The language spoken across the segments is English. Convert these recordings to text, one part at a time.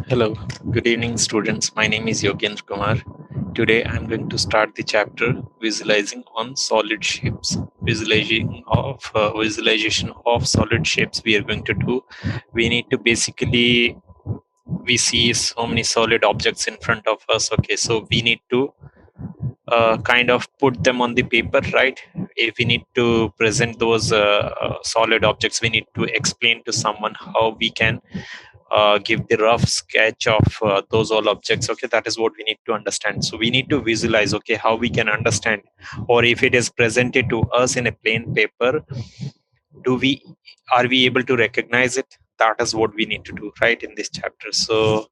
Hello, good evening students. My name is Yogendra Kumar. Today I'm going to start the chapter visualizing on solid shapes. Visualization of solid shapes we are going to do. We need to basically we see so many solid objects in front of us. Okay, so we need to kind of put them on the paper, right? If we need to present those solid objects, we need to explain to someone how we can give the rough sketch of those all objects. Okay, that is what we need to understand. So we need to visualize, okay, how we can understand, or if it is presented to us in a plain paper, do we are we able to recognize it? That is what we need to do, right, in this chapter. So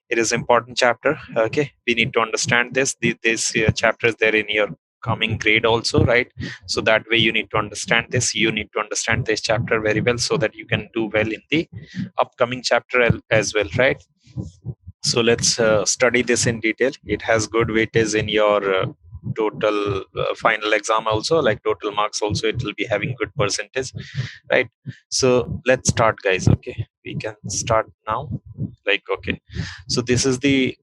it is important chapter. Okay, we need to understand this. This chapter is there in your coming grade also, right? So that way you need to understand this. You need to understand this chapter very well so that you can do well in the upcoming chapter as well, right? So let's study this in detail. It has good weightage in your total final exam also, like total marks also. It will be having good percentage, right? So let's start, guys. Okay, we can start now. Like, okay, so this is the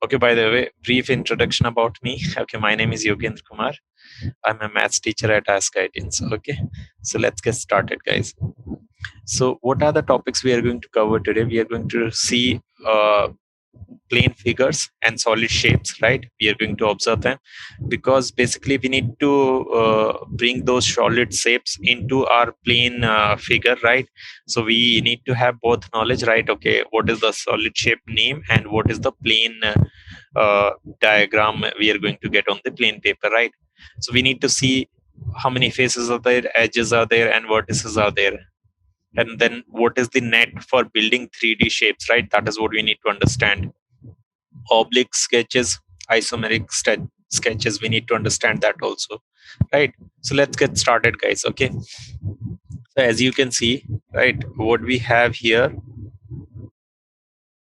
okay, by the way, brief introduction about me. Okay, my name is Yogendra Kumar. I'm a maths teacher at askIITians. Okay, so let's get started, guys. So what are the topics we are going to cover today? We are going to see plane figures and solid shapes, right? We are going to observe them because basically we need to bring those solid shapes into our plane figure, right? So we need to have both knowledge, right? Okay, what is the solid shape name and what is the plane diagram we are going to get on the plane paper, right? So we need to see how many faces are there, edges are there, and vertices are there, and then what is the net for building 3D shapes, right? That is what we need to understand. Oblique sketches, isometric sketches, we need to understand that also, right? So let's get started, guys. Okay, so as you can see, right, what we have here,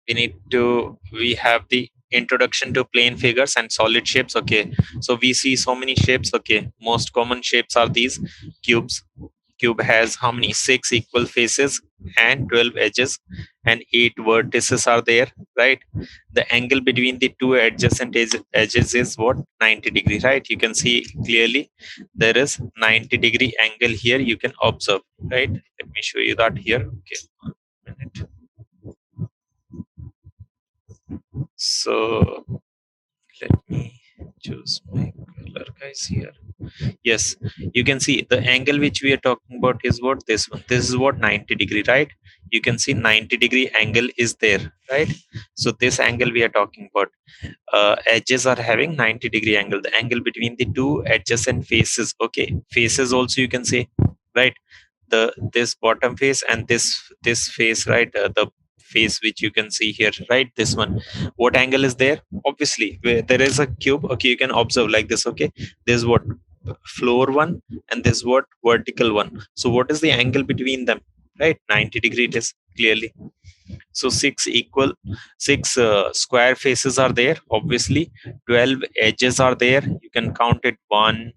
we have the introduction to plane figures and solid shapes. Okay, so we see so many shapes. Okay, most common shapes are these cubes. Cube has how many? 6 equal faces and 12 edges, and 8 vertices are there, right? The angle between the two adjacent edges is what? 90 degree, right? You can see clearly there is 90-degree angle here, you can observe, right? Let me show you that here. Okay, 1 minute. So let me choose my color, guys, here. Yes, you can see the angle which we are talking about is what? This one. This is what? 90-degree, right? You can see 90-degree angle is there, right? So this angle we are talking about, edges are having 90-degree angle, the angle between the two adjacent faces. Okay, faces also you can say, right? The this bottom face and this face, right? The face which you can see here, right? This one, what angle is there? Obviously where there is a cube. Okay, you can observe like this. Okay, this is what? Floor one, and this is what? Vertical one. So what is the angle between them, right? 90-degree it is, clearly. So six square faces are there, obviously. 12 edges are there, you can count it: 1,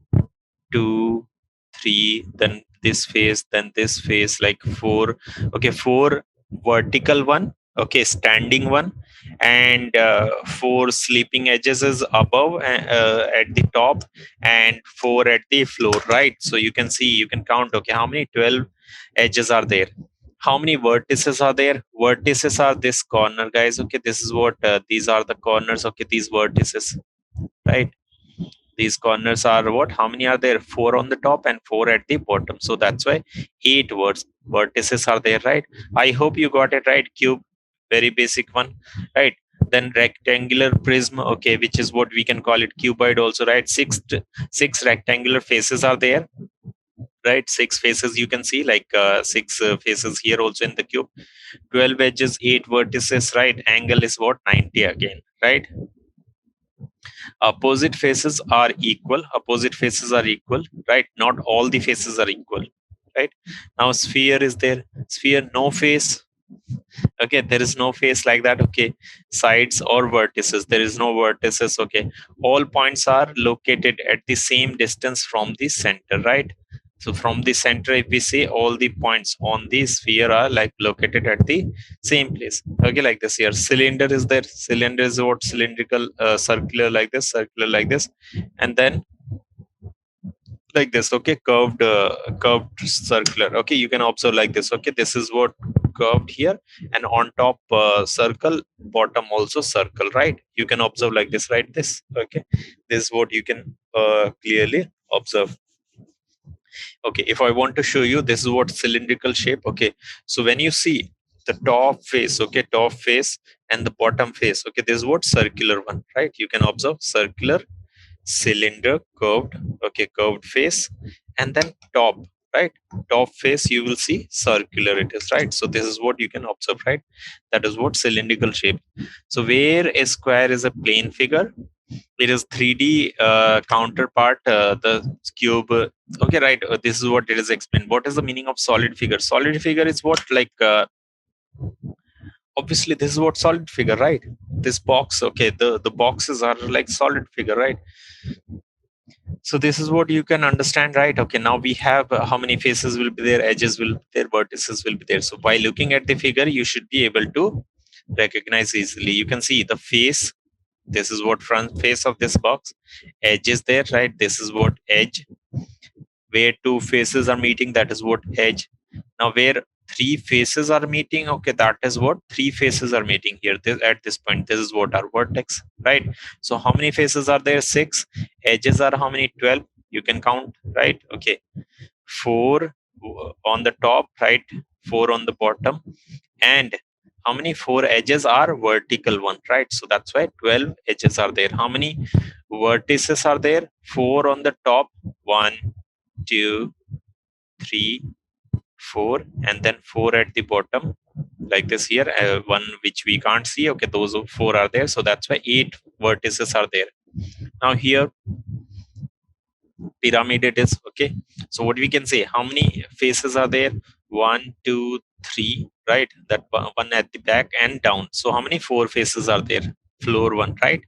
2, 3, then this face, then this face, like 4. Okay, 4 vertical one, okay, standing one, and 4 sleeping edges is above, at the top, and 4 at the floor, right? So you can see, you can count, okay, how many? 12 edges are there. How many vertices are there? Vertices are this corner, guys. Okay, this is what, these are the corners. Okay, these vertices, right? These corners are what? How many are there? 4 on the top and 4 at the bottom. So that's why 8 vertices are there, right? I hope you got it right. Cube, very basic one, right? Then rectangular prism, okay, which is what we can call it cuboid also, right? Six rectangular faces are there, right? 6 faces you can see, like 6 faces here also in the cube. 12 edges, 8 vertices, right? Angle is what? 90 again, right? Opposite faces are equal. Opposite faces are equal, right? Not all the faces are equal, right? Now sphere is there. Sphere, no face. Okay, there is no face like that. Okay, sides or vertices, there is no vertices. Okay, all points are located at the same distance from the center, right? So from the center, if we say all the points on the sphere are like located at the same place. Okay, like this here. Cylinder is there. Cylinder is what? Cylindrical, circular like this, circular like this, and then like this. Okay, curved circular. Okay, you can observe like this. Okay, this is what curved here, and on top circle, bottom also circle. Right? You can observe like this. Right? This. Okay, this is what you can clearly observe. Okay, if I want to show you, this is what cylindrical shape. Okay, so when you see the top face, okay, top face and the bottom face, okay, this is what circular one, right? You can observe circular, cylinder, curved, okay, curved face, and then top, right? Top face, you will see circular it is, right? So this is what you can observe, right? That is what cylindrical shape. So where a square is a plane figure, it is 3D counterpart, the cube. Okay, right. This is what it is explained. What is the meaning of solid figure? Solid figure is what, like, obviously this is what solid figure, right? This box, okay, the boxes are like solid figure, right? So this is what you can understand, right? Okay, now we have how many faces will be there, edges will be there, vertices will be there. So by looking at the figure, you should be able to recognize easily. You can see the face. This is what front face of this box. Edge is there, right? This is what edge. Where two faces are meeting, that is what edge. Now where three faces are meeting, okay, that is what three faces are meeting here. At this point, this is what our vertex, right? So how many faces are there? 6. Edges are how many? 12. You can count, right? Okay, 4 on the top, right? 4 on the bottom, and how many? 4 edges are vertical one, right? So that's why 12 edges are there. How many vertices are there? 4 on the top, 1, 2, 3, 4, and then 4 at the bottom, like this here. One which we can't see. Okay, those 4 are there. So that's why 8 vertices are there. Now here pyramid it is. Okay, so what we can say, how many faces are there? 1, 2, 3, right? That one at the back and down. So how many? 4 faces are there. Floor one, right?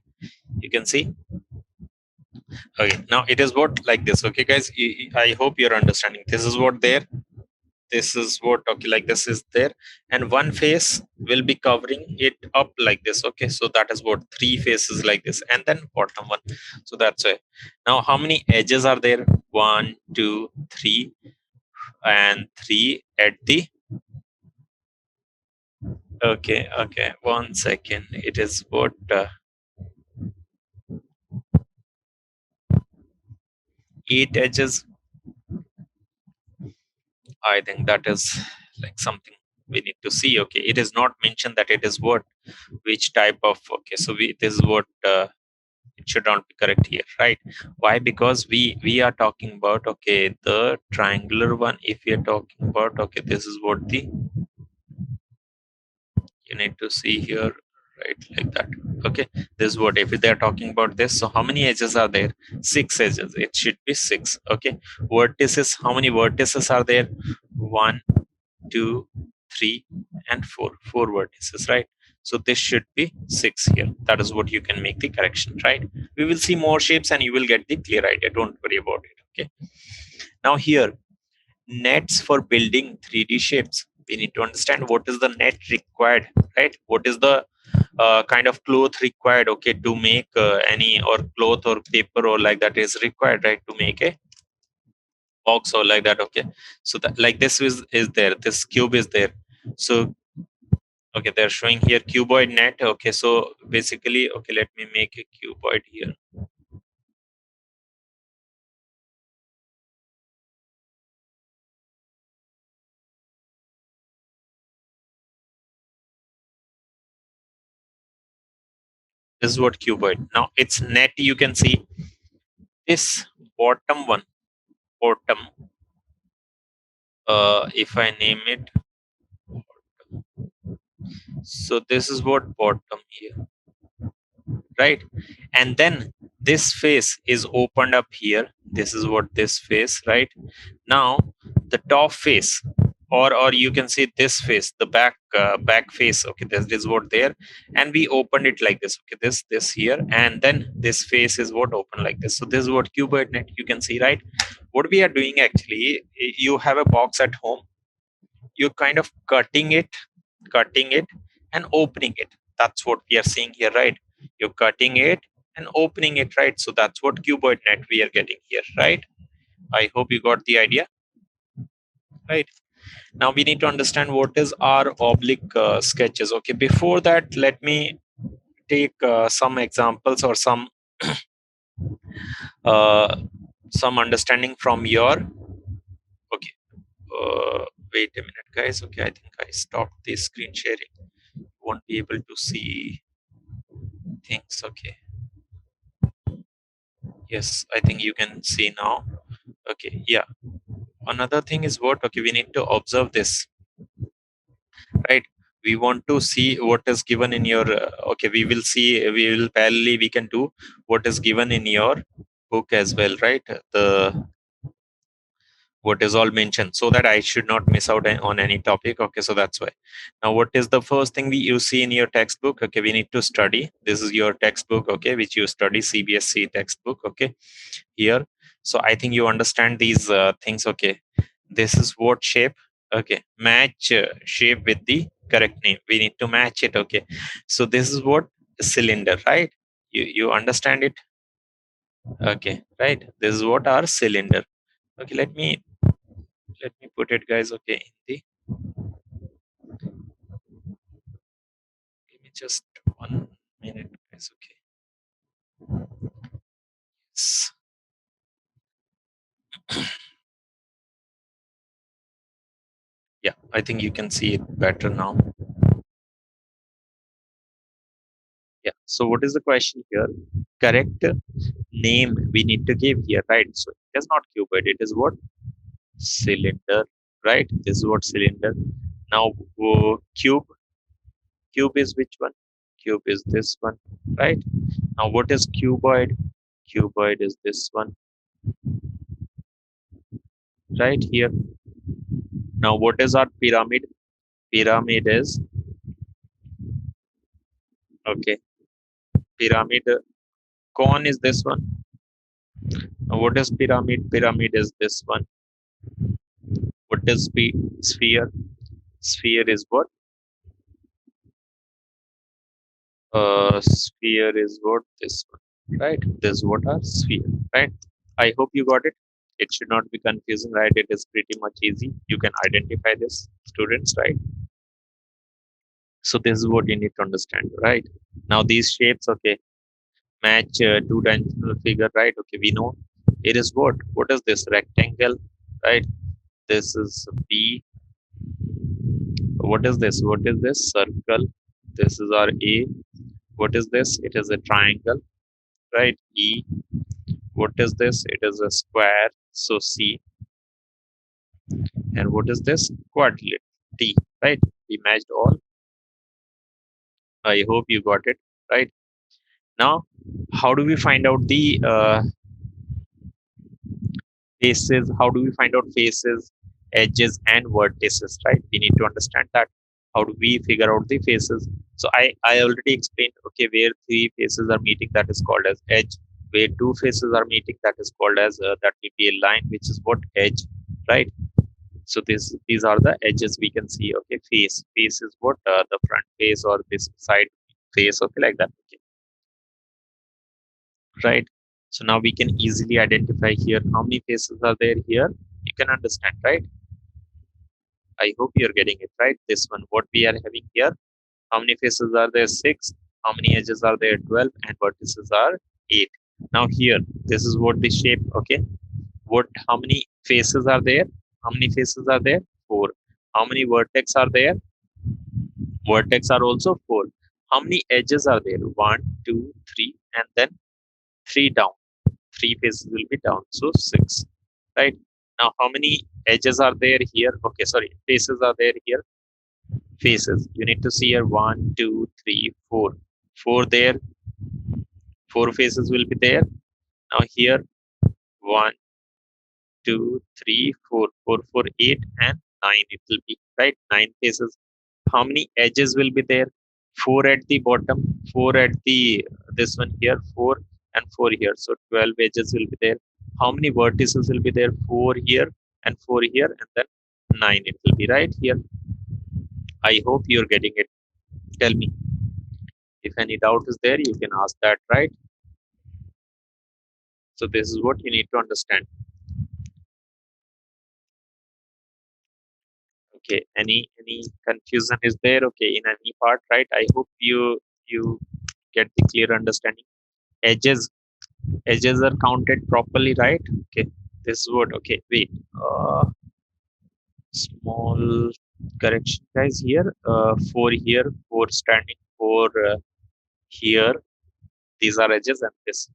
You can see. Okay, now it is what, like this. Okay guys, I hope you're understanding. This is what there, this is what, okay, like this is there, and one face will be covering it up like this. Okay, so that is what 3 faces like this, and then bottom one. So that's why. Now how many edges are there? 1, 2, 3, and 3 at the, okay, 1 second. It is what 8 edges. I think that is like something we need to see. Okay, it is not mentioned that it is what, which type of, okay, so this is what it should not be correct here, right? Why? Because we are talking about, okay, the triangular one. If we are talking about, okay, this is what the, you need to see here, right, like that. Okay, this is what, if they are talking about this, so how many edges are there? 6 edges. It should be 6. Okay, vertices, how many vertices are there? 1, 2, 3, and 4. 4 vertices, right? So this should be 6 here. That is what you can make the correction, right? We will see more shapes and you will get the clear idea. Don't worry about it. Okay, now here, nets for building 3D shapes. We need to understand what is the net required, right? What is the kind of cloth required, okay, to make any, or cloth or paper or like that is required, right, to make a box or like that. Okay, so that, like this is there, this cube is there. So okay, they're showing here cuboid net. Okay, so basically, okay, let me make a cuboid here. This is what cuboid. Now it's net, you can see this bottom one, bottom, if I name it, so this is what bottom here, right? And then this face is opened up here. This is what this face, right? Now the top face, or you can see this face, the back face. Okay, this is what there, and we opened it like this. Okay, this here, and then this face is what open like this. So this is what cuboid net, you can see, right? what we are doing actually, you have a box at home, you're kind of cutting it and opening it. That's what we are seeing here, right? You're cutting it and opening it, right? So that's what cuboid net we are getting here, right? I hope you got the idea, right? Now we need to understand what is our oblique sketches. Okay, before that, let me take some examples or uh, some understanding from your. Okay, wait a minute, guys. Okay, I think I stopped the screen sharing. Won't be able to see things. Okay, yes, I think you can see now. Okay, yeah. Another thing is what? Okay, we need to observe this, right? We want to see what is given in your okay, we will see, we will parallelly we can do what is given in your book as well, right? The what is all mentioned, so that I should not miss out on any topic. Okay, so that's why. Now what is the first thing you see in your textbook? Okay, we need to study. This is your textbook, okay, which you study, CBSE textbook. Okay, here, so I think you understand these things. Okay, this is what shape. Okay, match shape with the correct name, we need to match it. Okay, so this is what cylinder, right? You understand it? Okay, right, this is what our cylinder. Okay, let me put it, guys. Okay, in the, give me just 1 minute, guys. Okay, yes. Yeah, I think you can see it better now. Yeah, so what is the question here? Correct name we need to give here, right? So it is not cuboid, it is what? Cylinder, right? This is what cylinder. Now cube is which one? Cube is this one, right? Now what is cuboid? Cuboid is this one, right here. Now what is our pyramid? Pyramid is, okay, pyramid, cone is this one. Now what is pyramid? Pyramid is this one. What is sphere? Sphere is what? Sphere is what? This one, right? This is what our sphere, right? I hope you got it. It should not be confusing, right? It is pretty much easy, you can identify this, students, right? So this is what you need to understand, right? Now these shapes, okay, match two-dimensional figure, right? Okay, we know it is what is this? Rectangle, right? This is B. What is this? What is this? Circle. This is our A. What is this? It is a triangle, right? E. What is this? It is a square, so C. And what is this? Quadrilateral, T, right? We matched all. I hope you got it, right? Now, how do we find out the faces? How do we find out faces, edges, and vertices, right? We need to understand that. How do we figure out the faces? So I already explained, okay, where three faces are meeting, that is called as edge. Where two faces are meeting, that is called as, that will be a line, which is what? Edge, right? So these are the edges we can see. Okay, face is what? The front face or this side face, okay, like that. Okay, right? So now we can easily identify here how many faces are there here. You can understand, right? I hope you're getting it, right? This one, what we are having here, how many faces are there? 6. How many edges are there? 12. And vertices are 8. Now here, this is what the shape. Okay, what? How many faces are there? How many faces are there? 4. How many vertex are there? Vertex are also 4. How many edges are there? 1, 2, 3, and then 3 down. 3 faces will be down, so 6. Right? Now, how many edges are there here? Okay, sorry, faces are there here. Faces. You need to see here 1, 2, 3, 4. 4 there. 4 faces will be there. Now here 1, 2, 3, 4. 4, 4, 8, and 9. It will be, right? 9 faces. How many edges will be there? 4 at the bottom, 4 at the this one here, 4 and 4 here, so 12 edges will be there. how many vertices will be there? 4 here and 4 here, and then 9 it will be right here. I hope you're getting it. Tell me if any doubt is there, you can ask that, right? So this is what you need to understand. Okay, any confusion is there, okay, in any part, right? I hope you get the clear understanding. Edges are counted properly, right? Okay, this is what, okay, wait, small correction guys here. 4 here, 4 standing, 4 here, these are edges, and this,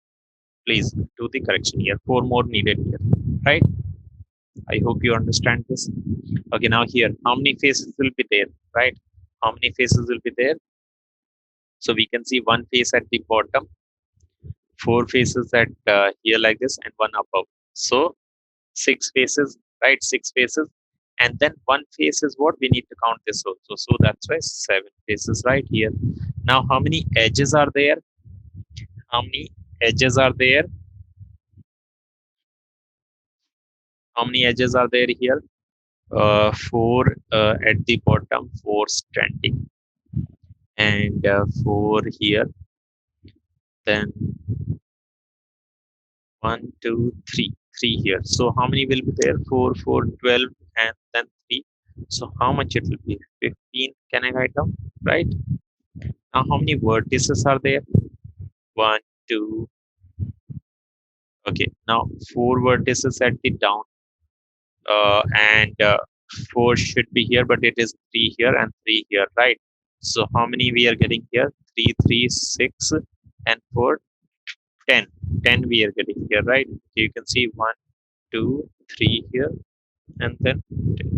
please do the correction here. 4 more needed here, right? I hope you understand this. Okay, now here, how many faces will be there, right? How many faces will be there? So we can see one face at the bottom, 4 faces at here like this, and one above. So 6 faces, right? 6 faces, and then one face is what we need to count this also. So that's why 7 faces right here. Now how many edges are there? How many edges are there? How many edges are there here? 4 at the bottom, 4 standing, and 4 here. Then 1, 2, 3, 3 here. So how many will be there? 4, 4, 12, and then 3. So how much it will be? 15. Can I write down? Right. Now how many vertices are there? 1, 2. Okay. Now 4 vertices at the down, and 4 should be here, but it is 3 here and 3 here, right? So how many we are getting here? 3, 3, 6, and 4, 10. 10 we are getting here, right? You can see 1, 2, 3 here, and then 10,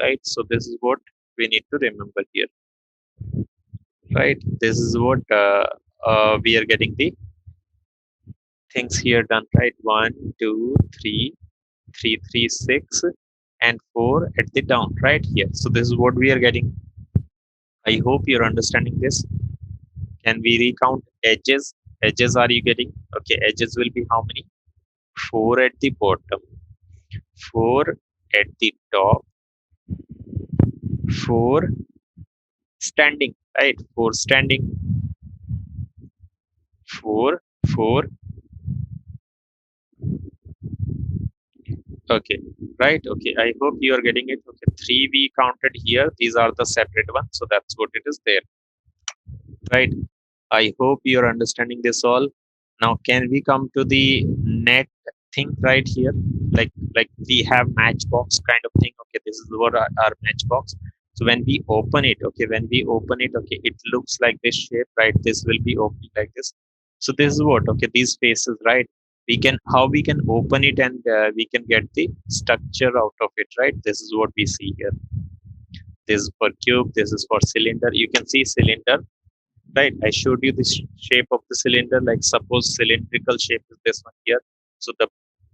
right? So this is what we need to remember here, right? This is what we are getting the things here done, right? 1, 2, 3, 3, 3, 6, and 4 at the down, right here. So this is what we are getting. I hope you're understanding this. Can we recount edges? Edges are you getting? Okay, edges will be how many? 4 at the bottom, 4 at the top, 4 standing, right? 4 standing, 4, 4. Okay, right? Okay, I hope you are getting it. Okay, 3 we counted here. These are the separate ones. So that's what it is there, right? I hope you're understanding this all. Now, can we come to the net thing right here? Like we have matchbox kind of thing. Okay, this is what our matchbox. So when we open it, okay, okay, it looks like this shape, right? This will be opening like this. So this is what, okay, these faces, right? We can, how we can open it, and we can get the structure out of it, right? This is what we see here. This is for cube. This is for cylinder. You can see cylinder, right? I showed you the shape of the cylinder. Like suppose cylindrical shape is this one here. So the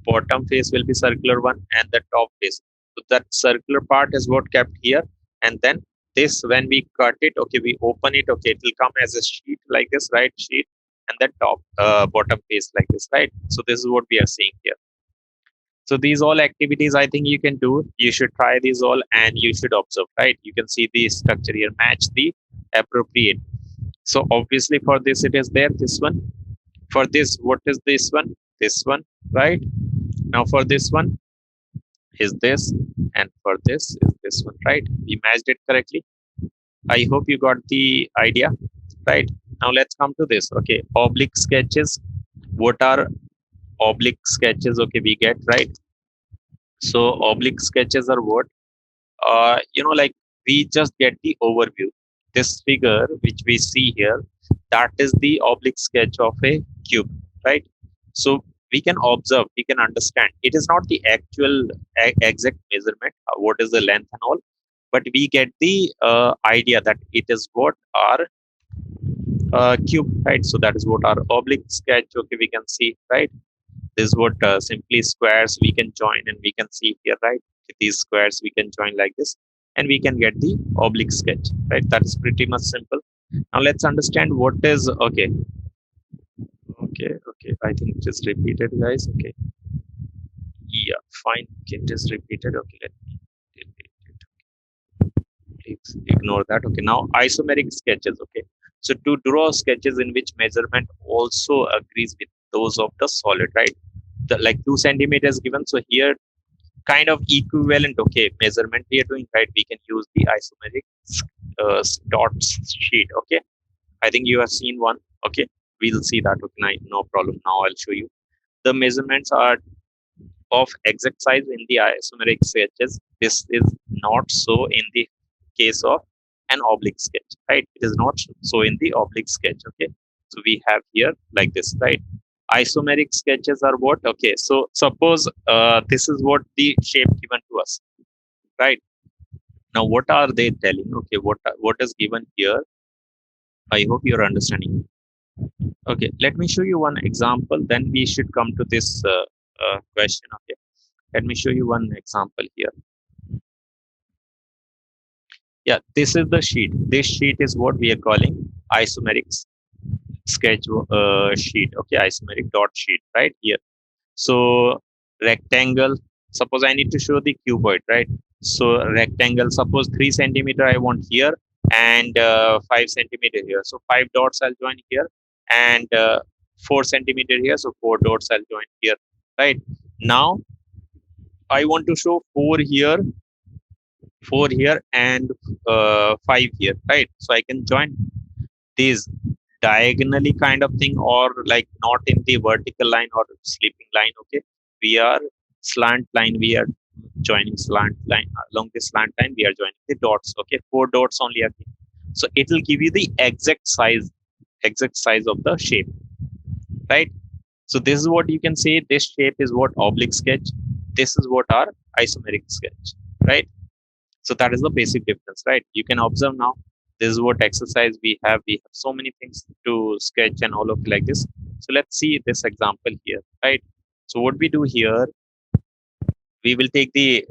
bottom face will be circular one, and the top face. So that circular part is what kept here. And then this, when we cut it, okay, we open it, okay, it will come as a sheet like this, right? Sheet, and then top, bottom face like this, right? So this is what we are seeing here. So these all activities I think you can do. You should try these all, and you should observe, right? You can see the structure here, match the appropriate. So obviously for this it is there, this one. For this, what is this one? This one, right? Now for this one is this, and for this is this one, right? We matched it correctly. I hope you got the idea, right? Now let's come to this. Okay, oblique sketches. What are oblique sketches? Okay, we get, right? So oblique sketches are what? Like we just get the overview. This figure which we see here, that is the oblique sketch of a cube, right? So we can observe, we can understand. It is not the actual exact measurement, what is the length and all, but we get the idea that it is what our cube, right? So that is what our oblique sketch, okay, we can see, right? This is what simply squares we can join, and we can see here, right? These squares we can join like this, and we can get the oblique sketch, right? That is pretty much simple. Now let's understand what is, okay, I think just repeated, guys. Okay, fine. Okay, it is repeated. Okay, let me delete it. Please ignore that. Okay, now isomeric sketches. Okay, so to draw sketches in which measurement also agrees with those of the solid, right? Like 2 centimeters given. So here, kind of equivalent. Okay, measurement we are doing, right? We can use the isomeric dots sheet. Okay, I think you have seen one. Okay, we'll see that. Okay, no problem. Now I'll show you. The measurements are of exact size in the isomeric sketches. This is not so in the case of an oblique sketch, right? It is not so in the oblique sketch. Okay, so we have here like this, right? Isomeric sketches are what? Okay, so suppose this is what the shape given to us, right? Now what are they telling? Okay, what is given here? I hope you're understanding. Okay, let me show you one example, then we should come to this question. Okay, let me show you one example here. Yeah, this is the sheet. This sheet is what we are calling isomeric sketch sheet. Okay, isomeric dot sheet right here. So rectangle, suppose I need to show the cuboid, right? So rectangle, suppose 3 centimeter I want here, and 5 centimeter here. So 5 dots I'll join here, and 4 centimeter here. So 4 dots I'll join here, right? Now I want to show 4 here, 4 here, and 5 here, right? So I can join these diagonally kind of thing, or like not in the vertical line or sleeping line. Okay, we are slant line, we are joining slant line. Along this slant line we are joining the dots. Okay, 4 dots only again. So it will give you the exact size of the shape, right? So this is what you can say. This shape is what oblique sketch, this is what our isomeric sketch, right? So that is the basic difference, right? You can observe now. This is what exercise we have. We have so many things to sketch and all of like this. So let's see this example here, right? So what we do here, we will take the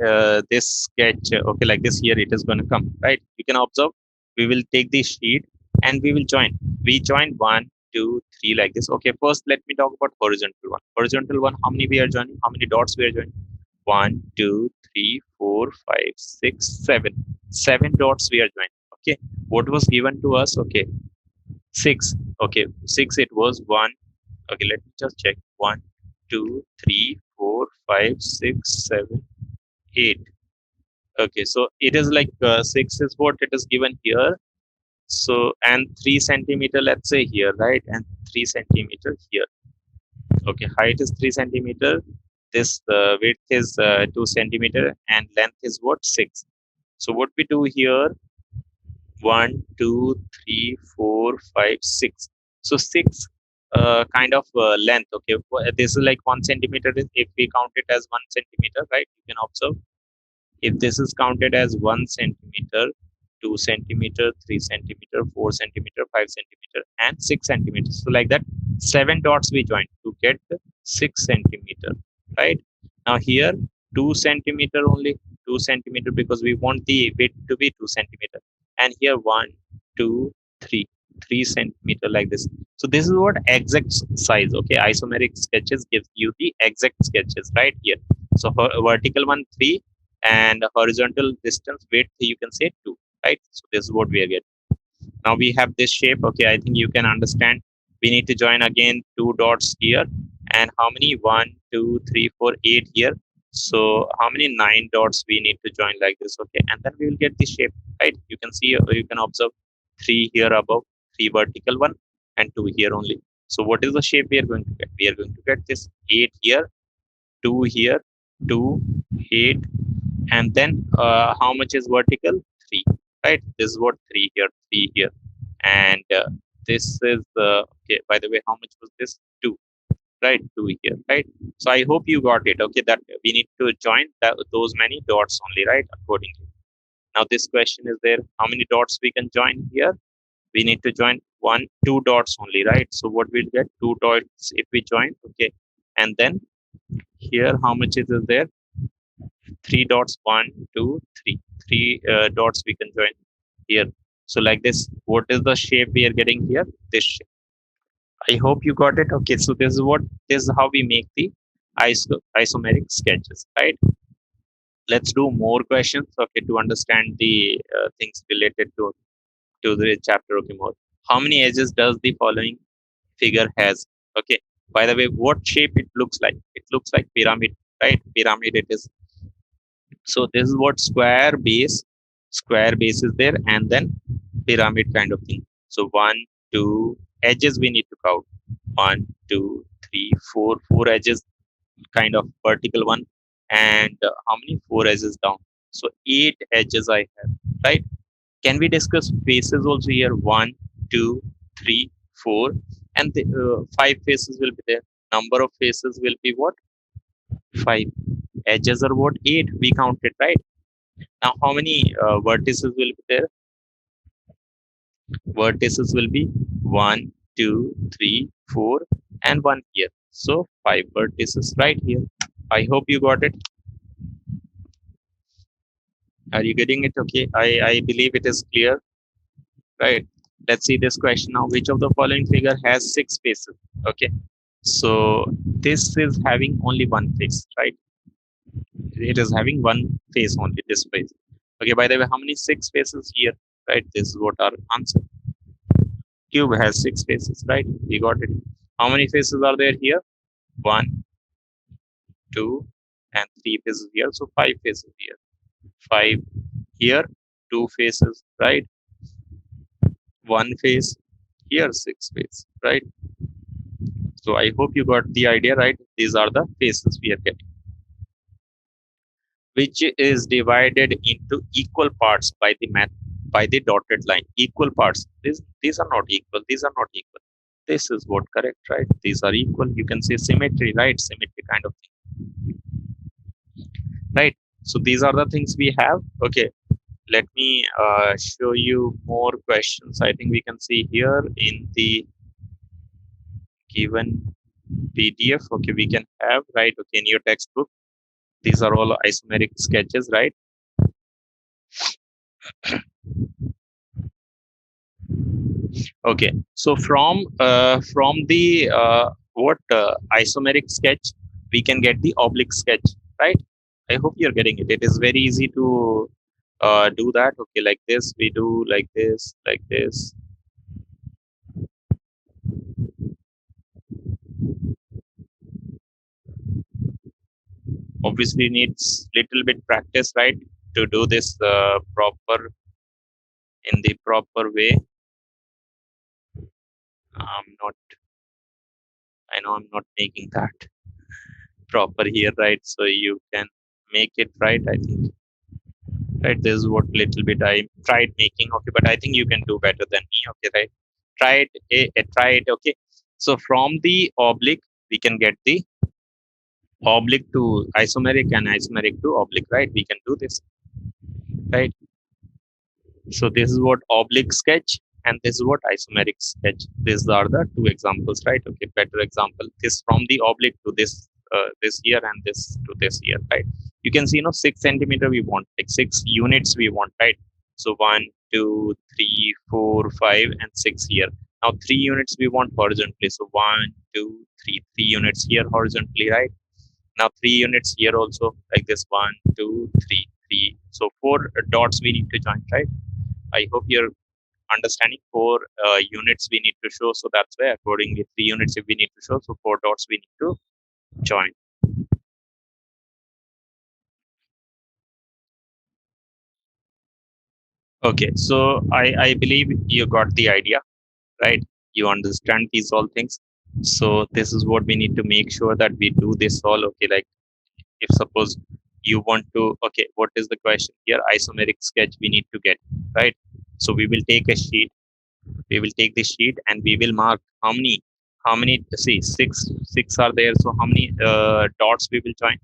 this sketch. Okay, like this here it is going to come, right? You can observe. We will take the sheet and we will join. We join 1, 2, 3 like this. Okay, first let me talk about horizontal one. Horizontal one, how many we are joining? How many dots we are joining? 1, 2, 3, 4, 5, 6, 7. 7 dots we are joining. Okay, what was given to us? Okay, 6. Okay, 6 it was 1. Okay, let me just check. 1, 2, 3, 4, 5, 6, 7, 8. Okay, so it is like 6 is what it is given here. So, and 3 centimeter, let's say here, right? And 3 centimeter here. Okay, height is 3 centimeter. This width is 2 centimeter, and length is what? 6. So what we do here, 1, 2, 3, 4, 5, 6. So 6 kind of length. Okay, this is like 1 centimeter. If we count it as 1 centimeter, right? You can observe. If this is counted as 1 centimeter, 2 centimeter, 3 centimeter, 4 centimeter, 5 centimeter, and 6 centimeters. So like that, 7 dots we join to get 6 centimeter, right? Now here 2 centimeter only, 2 centimeter, because we want the width to be 2 centimeter. And here 1, 2, 3, 3 centimeter like this. So this is what exact size. Okay, isomeric sketches gives you the exact sketches right here. So vertical one 3, and horizontal distance width you can say 2, right? So this is what we are getting. Now we have this shape. Okay, I think you can understand. We need to join again 2 dots here, and how many? 1, 2, 3, 4, 8 here. So how many? 9 dots we need to join like this. Okay, and then we will get the shape, right? You can see, you can observe 3 here above, 3 vertical one, and 2 here only. So what is the shape we are going to get? We are going to get this 8 here, 2 here, 2, 8, and then how much is vertical? 3, right? This is what 3 here, 3 here, and this is okay, by the way, how much was this? 2, right? 2 here, right? So I hope you got it. Okay, that we need to join those many dots only, right? Accordingly. Now this question is there, how many dots we can join here? We need to join 1, 2 dots only, right? So what we'll get? 2 dots if we join. Okay, and then here how much is there? 3 dots, 1, 2, 3. 3 dots we can join here. So like this, what is the shape we are getting here? This shape. I hope you got it. Okay, so this is how we make the isomeric sketches, right? Let's do more questions, okay, to understand the things related to the chapter. Okay, more. How many edges does the following figure has? Okay. By the way, what shape it looks like? It looks like pyramid, right? Pyramid it is. So this is what square base is there, and then pyramid kind of thing. So one, two edges we need to count. One, two, three, four edges, kind of vertical one, and how many? Four edges down. So eight edges I have, right? Can we discuss faces also here? One, two, three, four, and the five faces will be there. Number of faces will be what? Five. Edges are what? Eight. We counted, right? Now, how many vertices will be there? Vertices will be one, two, three, four, and one here. So five vertices right here. I hope you got it. Are you getting it? Okay. I believe it is clear, right? Let's see this question now. Which of the following figure has six faces? Okay. So this is having only one face, right? It is having one face only, this face. Okay. By the way, how many six faces here? Right. This is what our answer. Cube has six faces, right? We got it. How many faces are there here? One, two, and three faces here. So five faces here. Five here, two faces, right? One face here, six faces, right? So I hope you got the idea, right? These are the faces we are getting, which is divided into equal parts by the dotted line. Equal parts. These are not equal. These are not equal. This is what correct, right? These are equal. You can say symmetry, right? Symmetry kind of thing, right? So these are the things we have. Okay, let me show you more questions. I think we can see here in the given PDF. Okay, we can have, right? Okay, in your textbook, these are all isomeric sketches, right? Okay, so from the what isomeric sketch, we can get the oblique sketch, right? I hope you're getting it. It is very easy to do that. Okay, like this, we do like this, like this. Obviously, needs little bit practice, right, to do this proper in the proper way. Not, I know I'm not making that proper here, right? So you can make it right. I think, right? This is what little bit I tried making. Okay, but I think you can do better than me. Okay, right? Try it. Try it. Okay. So from the oblique, we can get the oblique to isomeric and isomeric to oblique, right? We can do this, right? So this is what oblique sketch and this is what isomeric sketch. These are the two examples, right? Okay, better example. This from the oblique to this here and this to this here, right? You can see, 6 centimeter we want, like 6 units we want, right? So 1, 2, 3, 4, 5, and 6 here. Now 3 units we want horizontally. So 1, 2, 3 units here horizontally, right? Now 3 units here also, like this 1, 2, 3. So 4 dots we need to join, right? I hope you're understanding. 4 units we need to show, so that's why accordingly 3 units if we need to show, so 4 dots we need to join. Okay, so I believe you got the idea, right? You understand these all things. So this is what we need to make sure that we do this all. Okay, like if suppose you want to, okay, what is the question here? Isomeric sketch we need to get, right? So we will take a sheet, we will take the sheet and we will mark how many, see, six are there, so how many dots we will join?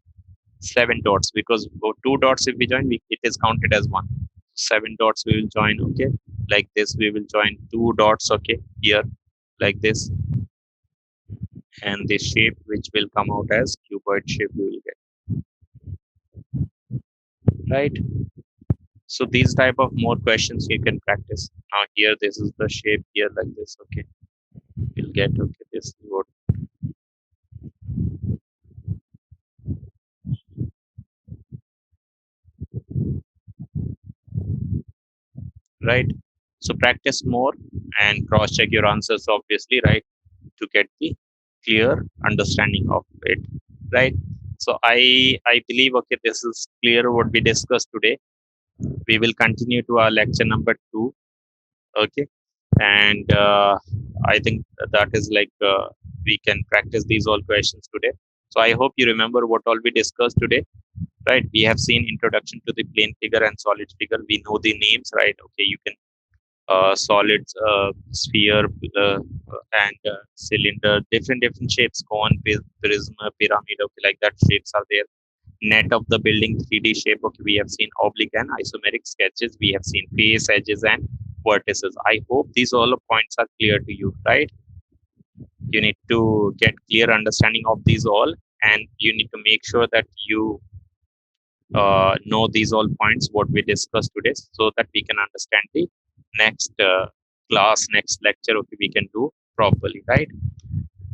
7 dots, because 2 dots if we join, it is counted as one. 7 dots we will join. Okay, like this we will join 2 dots, okay, here, like this, and this shape which will come out as cuboid shape we will get, right? So these type of more questions you can practice. Now here this is the shape here, like this. Okay, we'll get, okay, this is what right? So practice more and cross check your answers, obviously, right, to get the clear understanding of it, right? So I believe, okay, this is clear what we discussed today. We will continue to our lecture number 2, okay, and I think that is like we can practice these all questions today. So I hope you remember what all we discussed today, right? We have seen introduction to the plane figure and solid figure. We know the names, right? Okay, you can solid, sphere, and cylinder, different shapes, cone, prism, pyramid, okay, like that shapes are there. Net of the building, 3D shape, okay, we have seen oblique and isometric sketches, we have seen face, edges, and vertices. I hope these all points are clear to you, right? You need to get clear understanding of these all, and you need to make sure that you know these all points what we discussed today, so that we can understand the next class, next lecture, okay, we can do properly, right?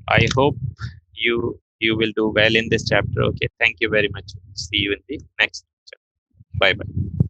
I hope you will do well in this chapter. Okay, thank you very much. See you in the next lecture. Bye bye.